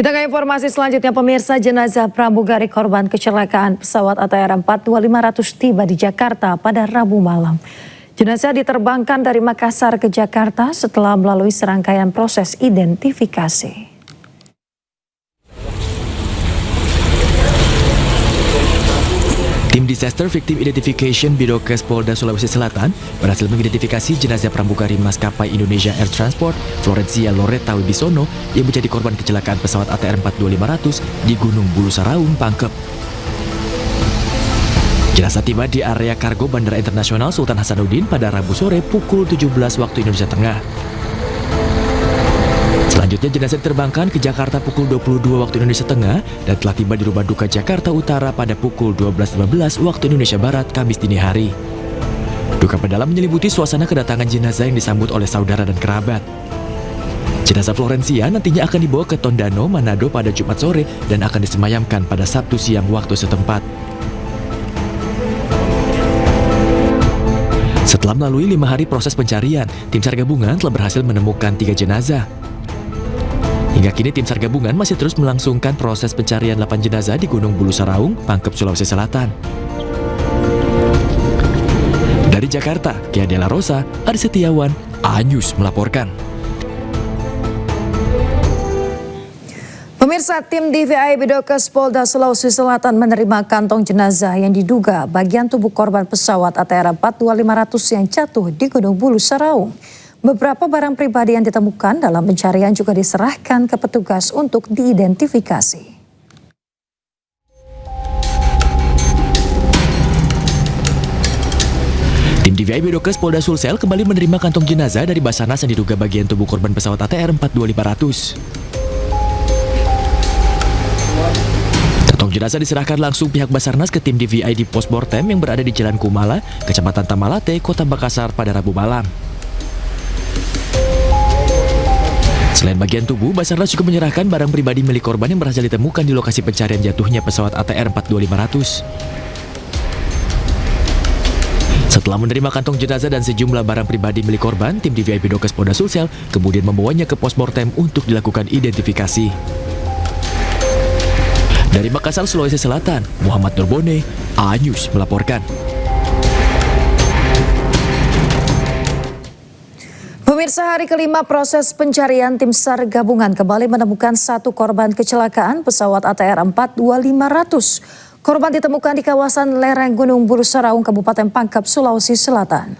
Kita ke informasi selanjutnya, pemirsa. Jenazah pramugari korban kecelakaan pesawat ATR 42500 tiba di Jakarta pada Rabu malam. Jenazah diterbangkan dari Makassar ke Jakarta setelah melalui serangkaian proses identifikasi. Tim Disaster Victim Identification Bidokes Polda Sulawesi Selatan berhasil mengidentifikasi jenazah pramugari maskapai Indonesia Air Transport Florencia Loretta Wibisono yang menjadi korban kecelakaan pesawat ATR 42500 di Gunung Bulu Saraung, Pangkep. Jenazah tiba di area kargo Bandara Internasional Sultan Hasanuddin pada Rabu sore pukul 17 waktu Indonesia Tengah. Selanjutnya jenazah diterbangkan ke Jakarta pukul 22 waktu Indonesia Tengah dan telah tiba di Rumah Duka Jakarta Utara pada pukul 12.15 waktu Indonesia Barat Kamis dini hari. Duka mendalam menyelimuti suasana kedatangan jenazah yang disambut oleh saudara dan kerabat. Jenazah Florencia nantinya akan dibawa ke Tondano, Manado pada Jumat sore dan akan disemayamkan pada Sabtu siang waktu setempat. Setelah melalui 5 hari proses pencarian, tim SAR gabungan telah berhasil menemukan 3 jenazah. Hingga kini tim SAR gabungan masih terus melangsungkan proses pencarian 8 jenazah di Gunung Bulu Saraung, Pangkep, Sulawesi Selatan. Dari Jakarta, Kia Dela Rosa, Ari Setiawan, A-News melaporkan. Pemirsa, tim DVI Bidokes Polda Sulawesi Selatan menerima kantong jenazah yang diduga bagian tubuh korban pesawat ATR 42500 yang jatuh di Gunung Bulu Saraung. Beberapa barang pribadi yang ditemukan dalam pencarian juga diserahkan ke petugas untuk diidentifikasi. Tim DVI Bidokes Polda Sulsel kembali menerima kantong jenazah dari Basarnas yang diduga bagian tubuh korban pesawat ATR 42500. Kantong jenazah diserahkan langsung pihak Basarnas ke tim DVI di pos mortem yang berada di Jalan Kumala, Kecamatan Tamalate, Kota Makassar pada Rabu malam. Selain bagian tubuh, Basarnas juga menyerahkan barang pribadi milik korban yang berhasil ditemukan di lokasi pencarian jatuhnya pesawat ATR 42500. Setelah menerima kantong jenazah dan sejumlah barang pribadi milik korban, tim DVI Bidokes Polda Sulsel kemudian membawanya ke pos mortem untuk dilakukan identifikasi. Dari Makassar, Sulawesi Selatan, Muhammad Nurbone, A-News melaporkan. Pemirsa, hari kelima proses pencarian tim SAR gabungan kembali menemukan 1 korban kecelakaan pesawat ATR 42500. Korban ditemukan di kawasan lereng Gunung Bulu Saraung, Kabupaten Pangkep, Sulawesi Selatan.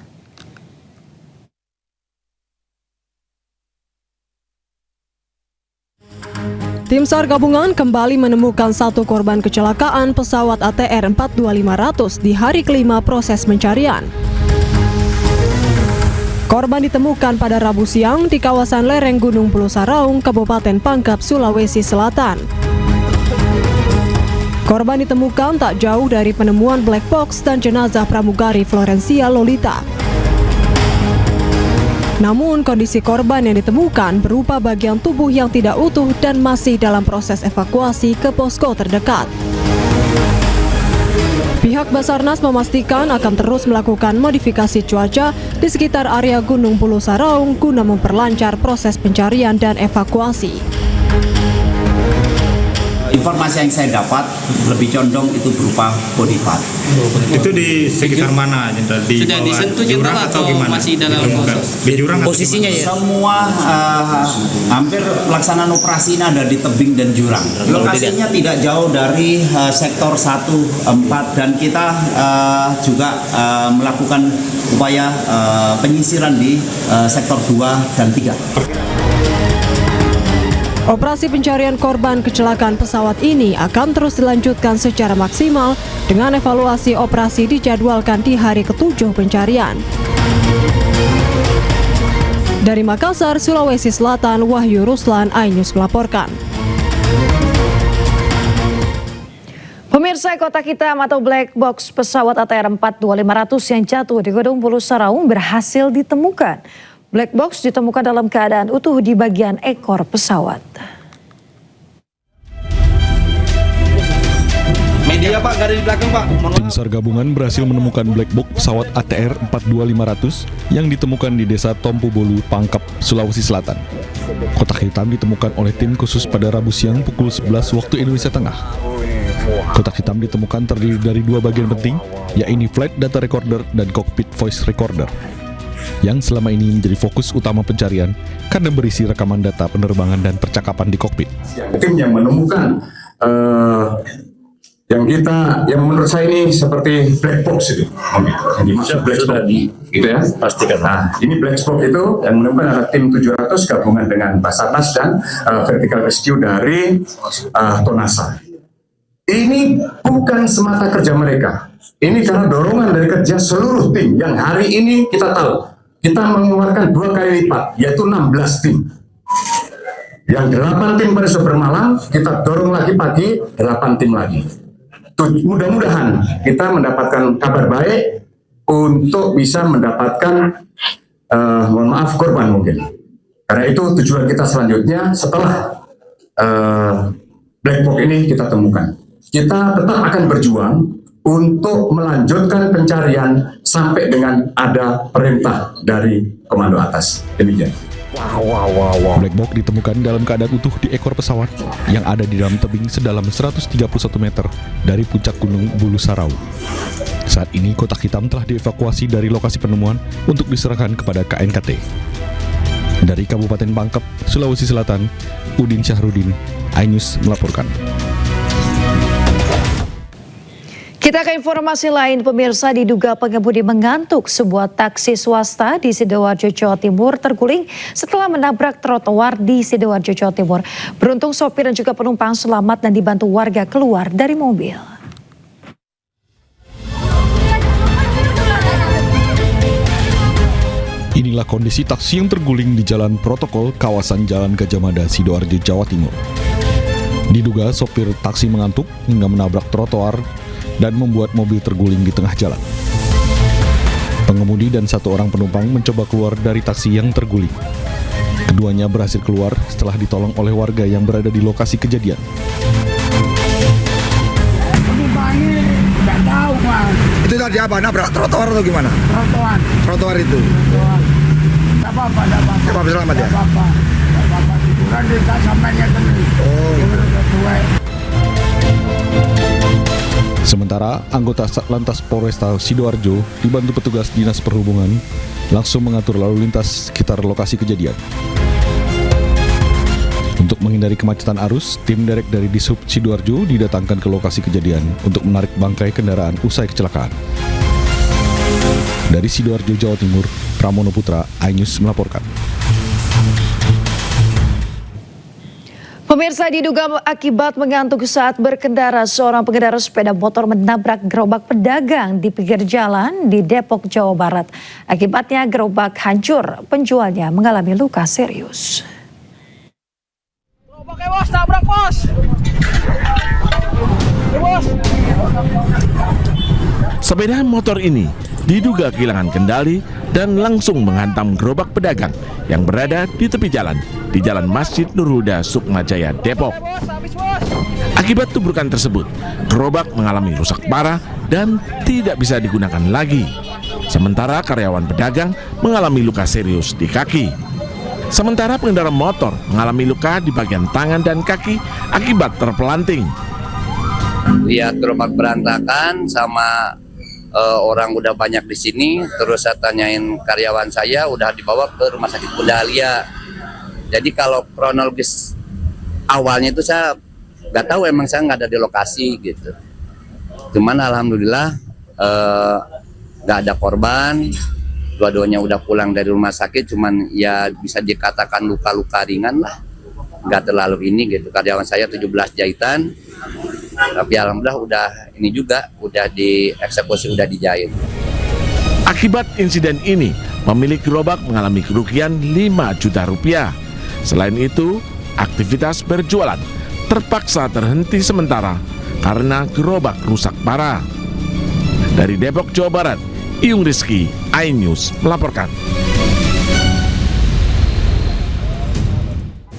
Tim SAR gabungan kembali menemukan 1 korban kecelakaan pesawat ATR 42500 di hari kelima proses pencarian. Korban ditemukan pada Rabu siang di kawasan lereng Gunung Bulu Saraung, Kabupaten Pangkep, Sulawesi Selatan. Korban ditemukan tak jauh dari penemuan black box dan jenazah pramugari Florencia Lolita. Namun kondisi korban yang ditemukan berupa bagian tubuh yang tidak utuh dan masih dalam proses evakuasi ke posko terdekat. Pihak Basarnas memastikan akan terus melakukan modifikasi cuaca di sekitar area Gunung Bulu Saraung guna memperlancar proses pencarian dan evakuasi. Informasi yang saya dapat lebih condong itu berupa body part. Itu di sekitar mana? Di sudah disentuh jurang atau gimana? masih dalam proses? Di jurang Posisinya ya? Semua hampir pelaksanaan operasi ini ada di tebing dan jurang. Lokasinya tidak jauh dari sektor 1, 4 dan kita juga melakukan upaya penyisiran di sektor 2 dan 3. Operasi pencarian korban kecelakaan pesawat ini akan terus dilanjutkan secara maksimal dengan evaluasi operasi dijadwalkan di hari ke-7 pencarian. Dari Makassar, Sulawesi Selatan, Wahyu Ruslan, A-News melaporkan. Pemirsa, kotak hitam atau black box pesawat ATR 42500 yang jatuh di Gunung Bulu Saraung berhasil ditemukan. Black box ditemukan dalam keadaan utuh di bagian ekor pesawat. Dia Pak, nggak ada di belakang Pak. Mohon Tim SAR gabungan berhasil menemukan black box pesawat ATR 42500 yang ditemukan di Desa Tompobolu, Pangkep, Sulawesi Selatan. Kotak hitam ditemukan oleh tim khusus pada Rabu siang pukul 11 waktu Indonesia Tengah. Kotak hitam ditemukan terdiri dari dua bagian penting, yaitu flight data recorder dan cockpit voice recorder, yang selama ini menjadi fokus utama pencarian karena berisi rekaman data penerbangan dan percakapan di kokpit. Tim yang menemukan yang menurut saya ini seperti black box itu, yang dimaksud black box, gitu ya. Pastikan. Nah, ini black box itu yang menemukan adalah tim 700 gabungan dengan Basarnas dan Vertical Rescue dari Tonasa. Ini bukan semata kerja mereka, ini karena dorongan dari kerja seluruh tim yang hari ini kita tahu kita mengeluarkan 2 kali lipat, yaitu 16 tim. Yang 8 tim pada sore malam kita dorong lagi pagi 8 tim lagi. Mudah-mudahan kita mendapatkan kabar baik untuk bisa mendapatkan korban mungkin. Karena itu tujuan kita selanjutnya setelah black box ini kita temukan. Kita tetap akan berjuang untuk melanjutkan pencarian sampai dengan ada perintah dari komando atas. Demikian. Black box ditemukan dalam keadaan utuh di ekor pesawat yang ada di dalam tebing sedalam 131 meter dari puncak Gunung Bulu Sarau. Saat ini kotak hitam telah dievakuasi dari lokasi penemuan untuk diserahkan kepada KNKT. Dari Kabupaten Pangkep, Sulawesi Selatan, Udin Syahrudin, iNews melaporkan. Kita ke informasi lain, pemirsa. Diduga pengemudi mengantuk, sebuah taksi swasta di Sidoarjo, Jawa Timur terguling setelah menabrak trotoar di Sidoarjo, Jawa Timur. Beruntung sopir dan juga penumpang selamat dan dibantu warga keluar dari mobil. Inilah kondisi taksi yang terguling di Jalan Protokol, kawasan Jalan Gajah Mada, Sidoarjo, Jawa Timur. Diduga sopir taksi mengantuk hingga menabrak trotoar dan membuat mobil terguling di tengah jalan. Pengemudi dan 1 orang penumpang mencoba keluar dari taksi yang terguling. Keduanya berhasil keluar setelah ditolong oleh warga yang berada di lokasi kejadian. Penumpangnya nggak tahu, Mas. Itu tadi apa? Nabrak trotoar atau gimana? Trotoar. Trotoar itu. Nggak apa-apa, nggak apa-apa. Apa selamat ya? Nggak apa-apa. Nggak apa-apa. Kurang dia sampainya tadi. Oh. Sementara anggota Satlantas Polresta Sidoarjo dibantu petugas Dinas Perhubungan langsung mengatur lalu lintas sekitar lokasi kejadian. Untuk menghindari kemacetan arus, tim derek dari Dishub Sidoarjo didatangkan ke lokasi kejadian untuk menarik bangkai kendaraan usai kecelakaan. Dari Sidoarjo, Jawa Timur, Pramono Putra, iNews melaporkan. Pemirsa, diduga akibat mengantuk saat berkendara, seorang pengendara sepeda motor menabrak gerobak pedagang di pinggir jalan di Depok, Jawa Barat. Akibatnya gerobak hancur, penjualnya mengalami luka serius. Gerobaknya, Bos, tabrak, Bos. Bos. Sepeda motor ini diduga kehilangan kendali dan langsung menghantam gerobak pedagang yang berada di tepi jalan di Jalan Masjid Nurul Huda, Sukmajaya, Depok. Akibat tuburan tersebut, gerobak mengalami rusak parah dan tidak bisa digunakan lagi. Sementara karyawan pedagang mengalami luka serius di kaki. Sementara pengendara motor mengalami luka di bagian tangan dan kaki akibat terpelanting. Lihat gerobak berantakan sama orang udah banyak di sini, terus saya tanyain karyawan saya udah dibawa ke rumah sakit Bunda Alia. Jadi kalau kronologis awalnya itu saya nggak tahu, emang saya nggak ada di lokasi gitu. Cuman alhamdulillah nggak ada korban, dua-duanya udah pulang dari rumah sakit. Cuman ya bisa dikatakan luka-luka ringan lah, nggak terlalu ini gitu. Karyawan saya 17 jahitan. Tapi alhamdulillah udah ini juga udah dieksekusi, udah dijahit. Akibat insiden ini, pemilik gerobak mengalami kerugian 5 juta rupiah. Selain itu, aktivitas berjualan terpaksa terhenti sementara karena gerobak rusak parah. Dari Depok, Jawa Barat, Iyung Rizky, iNews melaporkan.